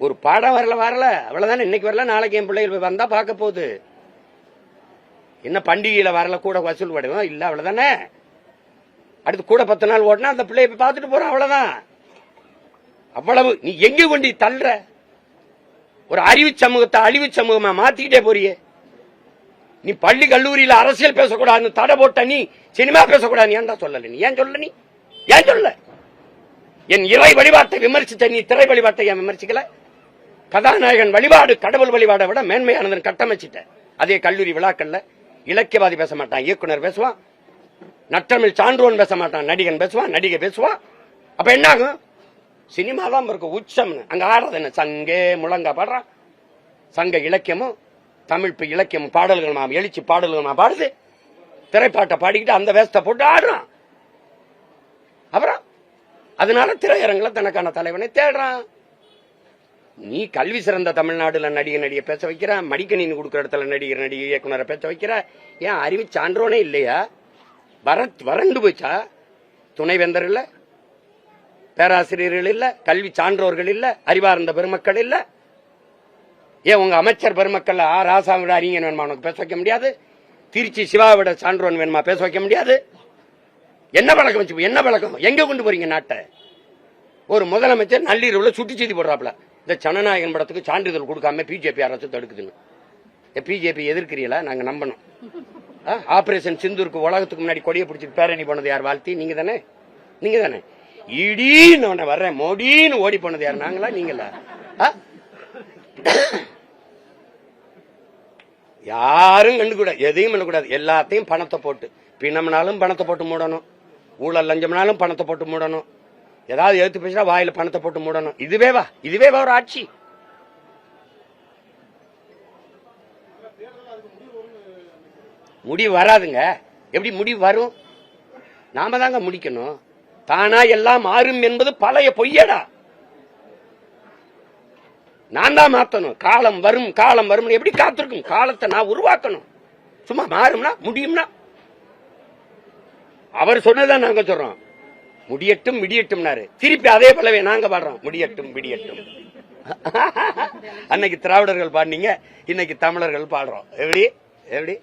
ஒரு பாடம் வரல அவ்வளவுதானே. இன்னைக்கு வரல, நாளைக்கு என் பிள்ளைகள் வந்தா பார்க்க போகுது. என்ன பண்டிகையில வரல கூட வசூல் படுவோம் இல்ல, அவ்வளவுதானே. அடுத்து கூட 10 நாள் ஓட்டினா அந்த பிள்ளைய பார்த்துட்டு போறோம், அவ்வளவுதான். அவ்வளவு நீ எங்க கொண்டு தள்ளுற? ஒரு அறிவு சமூகத்தை அழிவு சமூகமா மாத்திக்கிட்டே போறியே. நீ பள்ளி கல்லூரியில அரசியல் பேசக்கூடாது தடை போட்ட, நீ சினிமா பேசக்கூடாது ஏன்டா சொல்லல? நீ ஏன் சொல்ல? நீ ஏன் சொல்ல? என் இறை வழிபாட்டை விமர்சித்த நீ திரை வழிபாட்டை ஏன் விமர்சிக்கல? கதாநாயகன் வழிபாடு கடவுள் வழிபாடை விட மேன்மையானதன் கட்டமைச்சிட்ட. அதே கல்லூரி விழாக்கள்ல இலக்கியவாதி பேச மாட்டான், இயக்குனர் பேசுவான். நற்றமிழ் சான்றோன் பேச மாட்டான், நடிகன் பேசுவான், நடிகை பேசுவான். அப்ப என்ன ஆகும்? சினிமா தான் இருக்கு உச்சம். அங்க ஆடுறது என்ன? சங்கே முழங்கா பாடுறான். சங்க இலக்கியமும் தமிழ் இலக்கியமும் பாடல்கள் எழுச்சி பாடல்கள் பாடுது. திரைப்பாட்டை பாடிக்கிட்டு அந்த வேஸ்ட போட்டு ஆடுறான். அப்புறம் அதனால திரையரங்குல தனக்கான தலைவனை தேடுறான். நீ கல்வி சிறந்த தமிழ்நாடுல நடிகை பேச வைக்கிற, மடிக்கணினி கொடுக்குற இடத்துல நடிகை இயக்குனரை பேச வைக்கிற. ஏன் அறிவு சான்றோனே இல்லையா? வறண்டு போச்சா? துணைவேந்தர் இல்ல, பேராசிரியர்கள் இல்ல, கல்வி சான்றோர்கள் இல்ல, அறிவார்ந்த பெருமக்கள் இல்ல. ஏன் உங்க அமைச்சர் பெருமக்கள் ராசாவை விட அறிஞன் வேணுமா உனக்கு பேச வைக்க முடியாது? திருச்சி சிவாவை விட சான்றோன் வேணுமா பேச வைக்க முடியாது? என்ன பழக்கம் வச்சு, என்ன பழக்கம்? எங்க கொண்டு போறீங்க நாட்டை? ஒரு முதலமைச்சர் நள்ளிரவுல சுட்டி செய்தி போடுறாப்ல, இந்த ஜனநாயகன் படத்துக்கு சான்றிதழ் கொடுக்காம பிஜேபி அரசு தடுக்குதுன்னு. பிஜேபி எதிர்க்கிறீங்களா? நாங்க நம்பணும். ஆபரேஷன் சிந்தூருக்கு உலகத்துக்கு முன்னாடி கொடியை பிடிச்சிட்டு பேரணி போனது யார்? வாழ்த்தி நீங்க தானே. நீங்க தானே இடின்னு வர்றேன் மோடின்னு ஓடி போனது யார்? நாங்களா நீங்களா? யாரும் கண்டுக்கூடாது, எதையும் பண்ணக்கூடாது. எல்லாத்தையும் பணத்தை போட்டு, பிணம்னாலும் பணத்தை போட்டு மூடணும், ஊழல் லஞ்சம்னாலும் பணத்தை போட்டு மூடணும், ஏதாவது எடுத்து பேசினா வாயில பணத்தை போட்டு மூடணும். இதுவேவா ஒரு ஆட்சி? முடிவு வராதுங்க. எப்படி முடிவு வரும்? நாம தாங்க முடிக்கணும். தானா எல்லாம் மாறும் என்பது பழைய பொய்யடா. நான் தான் மாத்தணும். காலம் வரும் காலம் வரும் எப்படி காத்திருக்கும்? காலத்தை நான் உருவாக்கணும். சும்மா மாறும்னா முடியும்னா அவர் சொன்னதான் நாங்க சொல்றோம். முடியட்டும் விடியட்டும்னாரு. திருப்பி அதே போலவே நாங்க பாடுறோம், முடியட்டும் விடியட்டும். அன்னைக்கு திராவிடர்கள் பாடினீங்க, இன்னைக்கு தமிழர்கள் பாடுறோம். எப்படி எப்படி